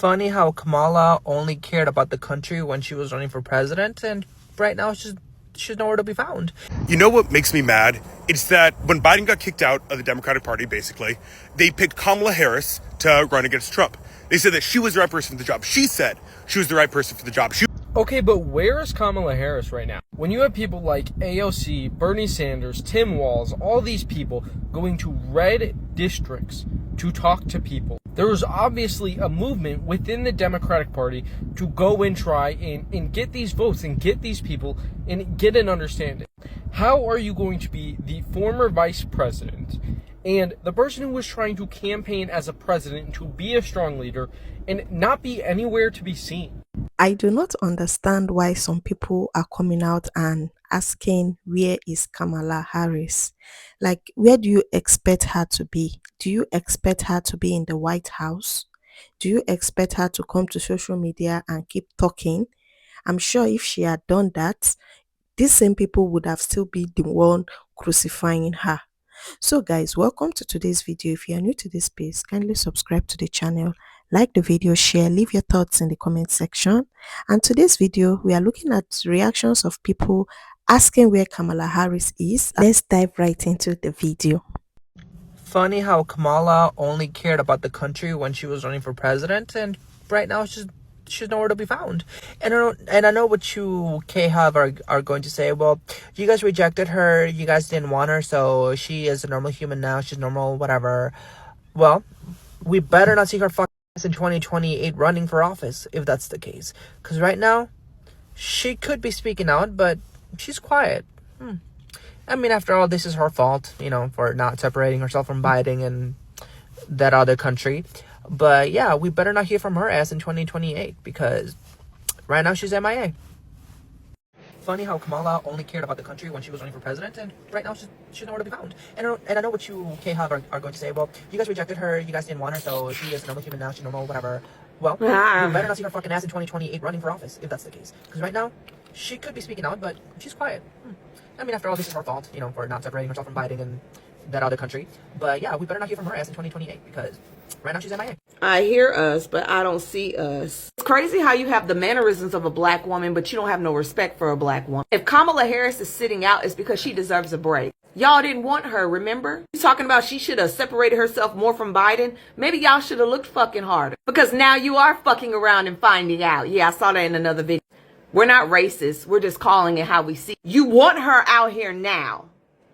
Funny how Kamala only cared about the country when she was running for president, and right now she's nowhere to be found. You know what makes me mad? It's that when Biden got kicked out of the Democratic Party, basically, they picked Kamala Harris to run against Trump. They said that she was the right person for the job. She said she was the right person for the job. Okay, but where is Kamala Harris right now? When you have people like AOC, Bernie Sanders, Tim Walz, all these people going to red districts to talk to people, there was obviously a movement within the Democratic Party to go and try and get these votes and get these people and get an understanding. How are you going to be the former vice president and the person who was trying to campaign as a president to be a strong leader and not be anywhere to be seen? I do not understand why some people are coming out and asking, where is Kamala Harris? Like, where do you expect her to be? Do you expect her to be in the White House? Do you expect her to come to social media and keep talking? I'm sure if she had done that, these same people would have still been the one crucifying her. So guys, welcome to today's video. If you are new to this space, kindly subscribe to the channel, like the video, share, leave your thoughts in the comment section. And today's video, we are looking at reactions of people asking where Kamala Harris is. Let's dive right into the video. Funny how Kamala only cared about the country when she was running for president, and right now she's nowhere to be found. And I know what you K-Hub are going to say. Well, you guys rejected her, you guys didn't want her, so she is a normal human now, she's normal, whatever. Well, we better not see her fucking ass in 2028 running for office if that's the case, because right now she could be speaking out, but she's quiet. I mean, after all, this is her fault, for not separating herself from Biden and that other country. But yeah, we better not hear from her ass in 2028, because right now she's MIA. Funny how Kamala only cared about the country when she was running for president, and right now she's nowhere to be found. And I know what you K-Hub are going to say. Well, you guys rejected her, you guys didn't want her, so she is a normal human now, she's normal, whatever. Well, we better not see her fucking ass in 2028 running for office if that's the case, because right now she could be speaking out, but she's quiet. I mean, after all, this is her fault, for not separating herself from Biden and that other country. But yeah, we better not hear from her ass in 2028, because right now she's MIA. I hear us, but I don't see us. It's crazy how you have the mannerisms of a black woman, but you don't have no respect for a black woman. If Kamala Harris is sitting out, it's because she deserves a break. Y'all didn't want her, remember? You talking about she should have separated herself more from Biden? Maybe y'all should have looked fucking harder. Because now you are fucking around and finding out. Yeah, I saw that in another video. We're not racist. We're just calling it how we see. You want her out here now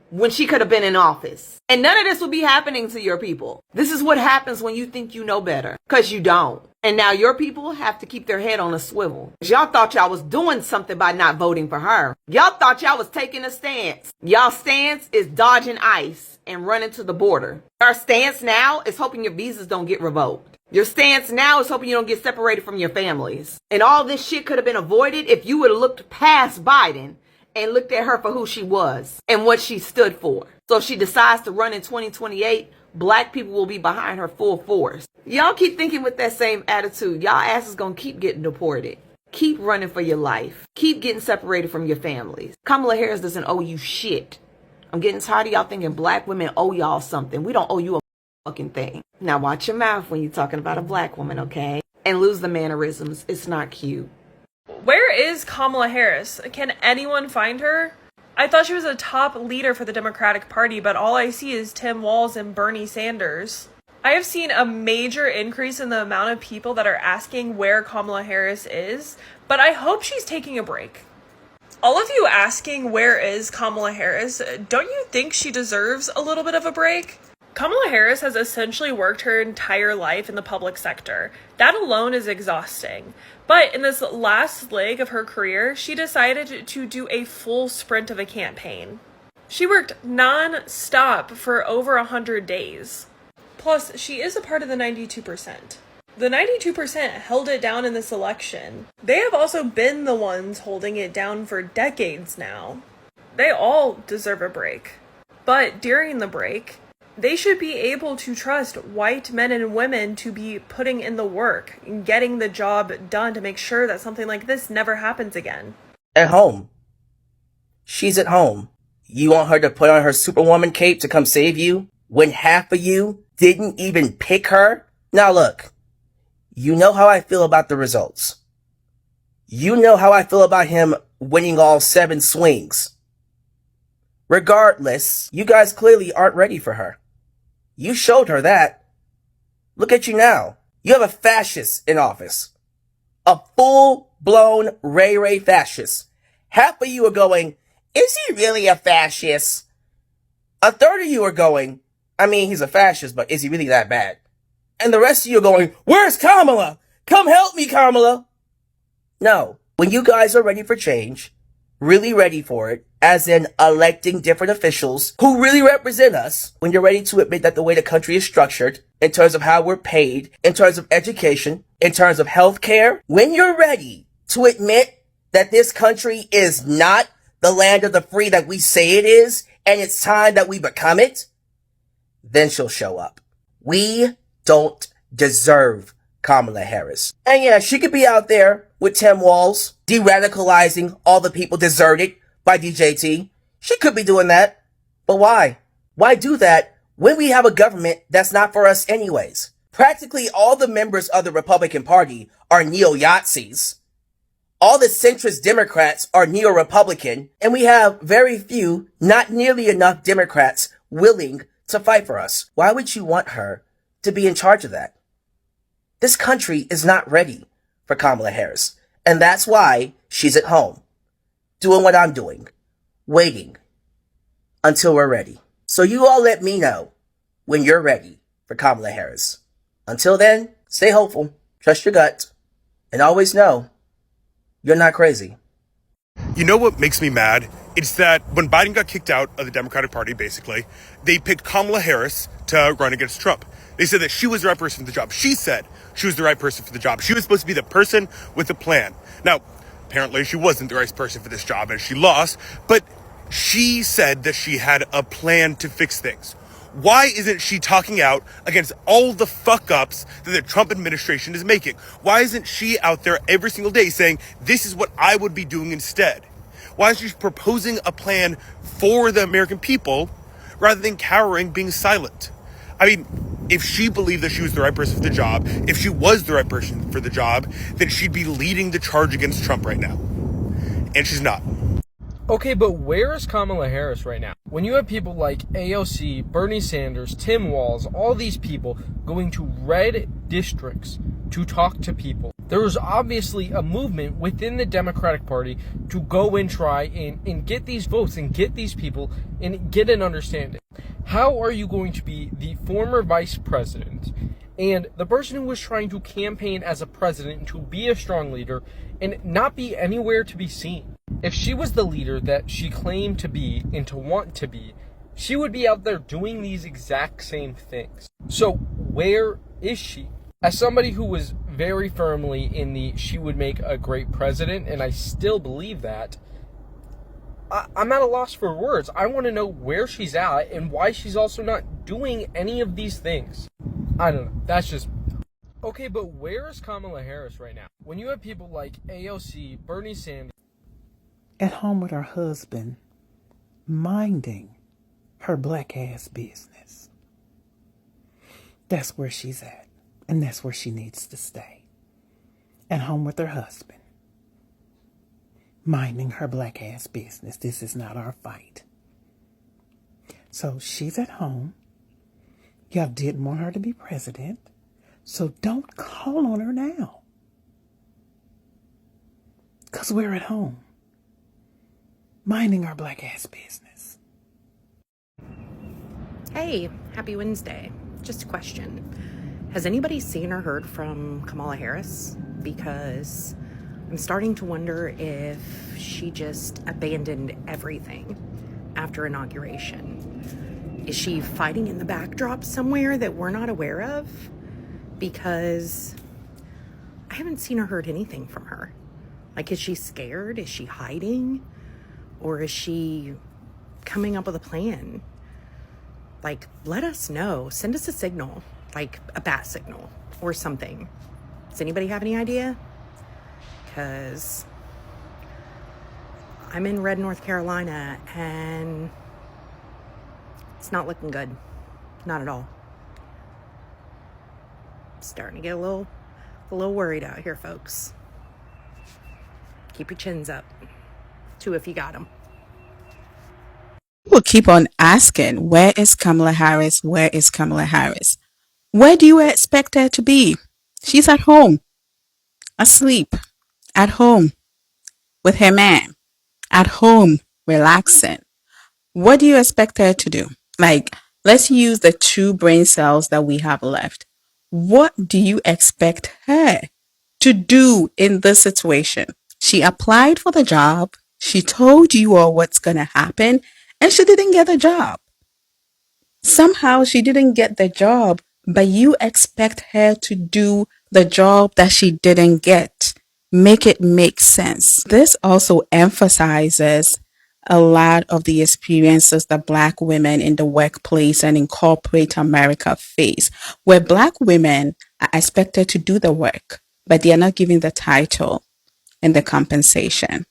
when she could have been in office. And none of this would be happening to your people. This is what happens when you think you know better, because you don't. And now your people have to keep their head on a swivel. Y'all thought y'all was doing something by not voting for her. Y'all thought y'all was taking a stance. Y'all stance is dodging ICE and running to the border. Our stance now is hoping your visas don't get revoked. Your stance now is hoping you don't get separated from your families. And all this shit could have been avoided if you would have looked past Biden and looked at her for who she was and what she stood for. So if she decides to run in 2028, black people will be behind her full force. Y'all keep thinking with that same attitude. Y'all asses gonna keep getting deported. Keep running for your life. Keep getting separated from your families. Kamala Harris doesn't owe you shit. I'm getting tired of y'all thinking black women owe y'all something. We don't owe you a fucking thing. Now watch your mouth when you're talking about a black woman, okay? And lose the mannerisms. It's not cute. Where is Kamala Harris? Can anyone find her? I thought she was a top leader for the Democratic Party, but all I see is Tim Walz and Bernie Sanders. I have seen a major increase in the amount of people that are asking where Kamala Harris is, but I hope she's taking a break. All of you asking where is Kamala Harris, don't you think she deserves a little bit of a break? Kamala Harris has essentially worked her entire life in the public sector. That alone is exhausting. But in this last leg of her career, she decided to do a full sprint of a campaign. She worked non-stop for over 100 days. Plus, she is a part of the 92%. The 92% held it down in this election. They have also been the ones holding it down for decades now. They all deserve a break. But during the break, they should be able to trust white men and women to be putting in the work and getting the job done to make sure that something like this never happens again. At home. She's at home. You want her to put on her Superwoman cape to come save you when half of you didn't even pick her? Now look, You know how I feel about the results. You know how I feel about him winning all 7 swings. Regardless, you guys clearly aren't ready for her. You showed her that. Look at you now. You have a fascist in office. A full-blown Ray fascist. Half of you are going, is he really a fascist? A third of you are going, I mean, he's a fascist, but is he really that bad? And the rest of you are going, where's Kamala? Come help me, Kamala. No. When you guys are ready for change, really ready for it, as in electing different officials who really represent us, when you're ready to admit that the way the country is structured, in terms of how we're paid, in terms of education, in terms of healthcare, when you're ready to admit that this country is not the land of the free that we say it is, and it's time that we become it, then she'll show up. We don't deserve Kamala Harris. And yeah, she could be out there with Tim Walz, de-radicalizing all the people deserted by DJT. She could be doing that. But why? Why do that when we have a government that's not for us anyways? Practically all the members of the Republican Party are neo-Yazis. All the centrist Democrats are neo-Republican, and we have very few, not nearly enough Democrats willing to fight for us. Why would you want her to be in charge of that? This country is not ready for Kamala Harris, and that's why she's at home, doing what I'm doing, waiting until we're ready. So you all let me know when you're ready for Kamala Harris. Until then, stay hopeful, trust your gut, and always know you're not crazy. You know what makes me mad? It's that when Biden got kicked out of the Democratic Party, basically, they picked Kamala Harris to run against Trump. They said that she was the right person for the job. She said she was the right person for the job. She was supposed to be the person with a plan. Now, apparently she wasn't the right person for this job and she lost, but she said that she had a plan to fix things. Why isn't she talking out against all the fuck-ups that the Trump administration is making? Why isn't she out there every single day saying, this is what I would be doing instead? Why is she proposing a plan for the American people rather than cowering, being silent? I mean, if she believed that she was the right person for the job, if she was the right person for the job, then she'd be leading the charge against Trump right now. And she's not. Okay, but where is Kamala Harris right now? When you have people like AOC, Bernie Sanders, Tim Walz, all these people going to red districts to talk to people, there was obviously a movement within the Democratic Party to go and try and get these votes and get these people and get an understanding. How are you going to be the former vice president and the person who was trying to campaign as a president to be a strong leader and not be anywhere to be seen? If she was the leader that she claimed to be and to want to be, she would be out there doing these exact same things. So where is she? As somebody who was very firmly in the she would make a great president, and I still believe that, I'm at a loss for words. I want to know where she's at and why she's also not doing any of these things. I don't know. That's just... Okay, but where is Kamala Harris right now? When you have people like AOC, Bernie Sanders... At home with her husband, minding her black ass business. That's where she's at, and that's where she needs to stay. At home with her husband, minding her black ass business. This is not our fight. So she's at home. Y'all didn't want her to be president, so don't call on her now. Because we're at home, minding our black ass business. Hey, happy Wednesday. Just a question. Has anybody seen or heard from Kamala Harris? Because I'm starting to wonder if she just abandoned everything after inauguration. Is she fighting in the backdrop somewhere that we're not aware of? Because I haven't seen or heard anything from her. Like, is she scared? Is she hiding? Or is she coming up with a plan? Like, let us know. Send us a signal, like a bat signal or something. Does anybody have any idea? Because I'm in Red, North Carolina, and it's not looking good. Not at all. Starting to get a little A little worried out here, folks. Keep your chins up. Two if you got them. People keep on asking, where is Kamala Harris? Where is Kamala Harris? Where do you expect her to be? She's at home, asleep, at home, with her man, at home, relaxing. What do you expect her to do? Like, let's use the 2 brain cells that we have left. What do you expect her to do in this situation? She applied for the job. She told you all what's going to happen, and she didn't get the job. Somehow she didn't get the job, but you expect her to do the job that she didn't get. Make it make sense. This also emphasizes a lot of the experiences that Black women in the workplace and in corporate America face, where Black women are expected to do the work, but they are not given the title and the compensation.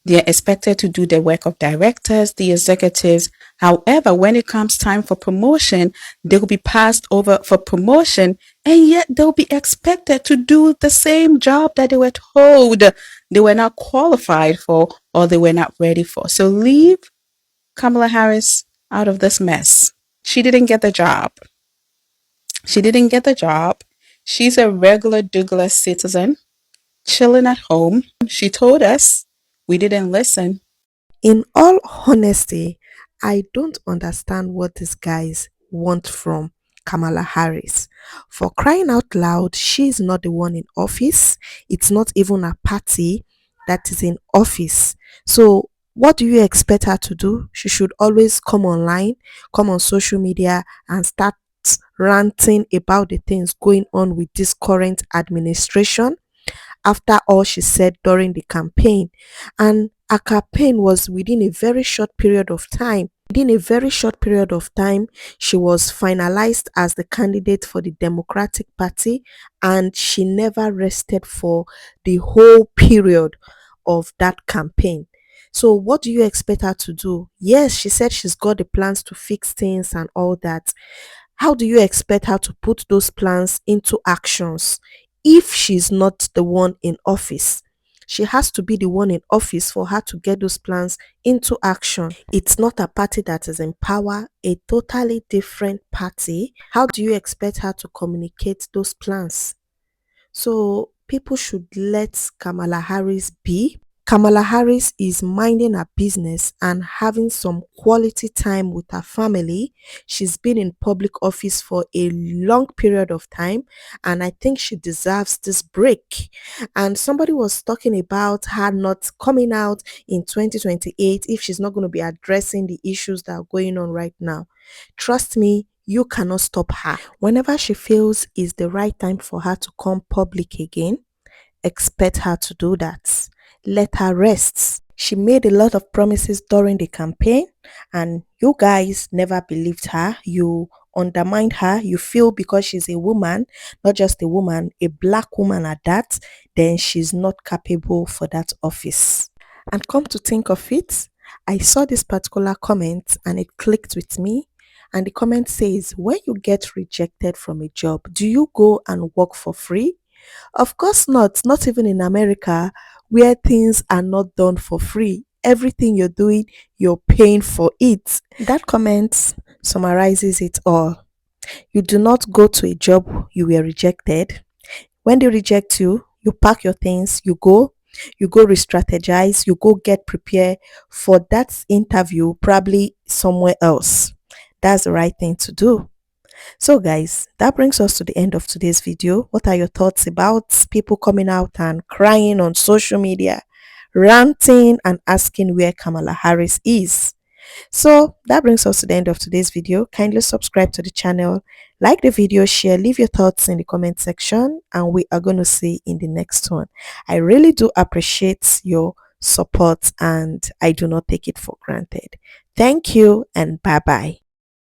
They are expected to do the work of directors, the executives. However, when it comes time for promotion, they will be passed over for promotion, and yet they'll be expected to do the same job that they were told they were not qualified for or they were not ready for. So leave Kamala Harris out of this mess. She didn't get the job. She didn't get the job. She's a regular Douglas citizen, chilling at home. She told us. We didn't listen. In all honesty, I don't understand what these guys want from Kamala Harris. For crying out loud, she is not the one in office. It's not even a party that is in office. So what do you expect her to do? She should always come online, come on social media and start ranting about the things going on with this current administration after all she said during the campaign. And her campaign was within a very short period of time. Within a very short period of time, she was finalized as the candidate for the Democratic Party, and she never rested for the whole period of that campaign. So what do you expect her to do? Yes, she said she's got the plans to fix things and all that. How do you expect her to put those plans into actions if she's not the one in office? She has to be the one in office for her to get those plans into action. It's not a party that is in power, a totally different party. How do you expect her to communicate those plans? So people should let Kamala Harris be. Kamala Harris is minding her business and having some quality time with her family. She's been in public office for a long period of time, and I think she deserves this break. And somebody was talking about her not coming out in 2028 if she's not going to be addressing the issues that are going on right now. Trust me, you cannot stop her. Whenever she feels is the right time for her to come public again, expect her to do that. Let her rest. She made a lot of promises during the campaign, and you guys never believed her. You undermined her. You feel because she's a woman, not just a woman, a Black woman at that, then she's not capable for that office. And come to think of it, I saw this particular comment and it clicked with me. And the comment says, when you get rejected from a job, do you go and work for free? Of course not even in America, where things are not done for free. Everything you're doing, you're paying for it. That comment summarizes it all. You do not go to a job you were rejected. When they reject you, you pack your things, you go re-strategize, you go get prepared for that interview, probably somewhere else. That's the right thing to do. So guys, that brings us to the end of today's video. What are your thoughts about people coming out and crying on social media, ranting and asking where Kamala Harris is? So that brings us to the end of today's video. Kindly subscribe to the channel, like the video, share, leave your thoughts in the comment section, and we are going to see in the next one. I really do appreciate your support and I do not take it for granted. Thank you and bye bye.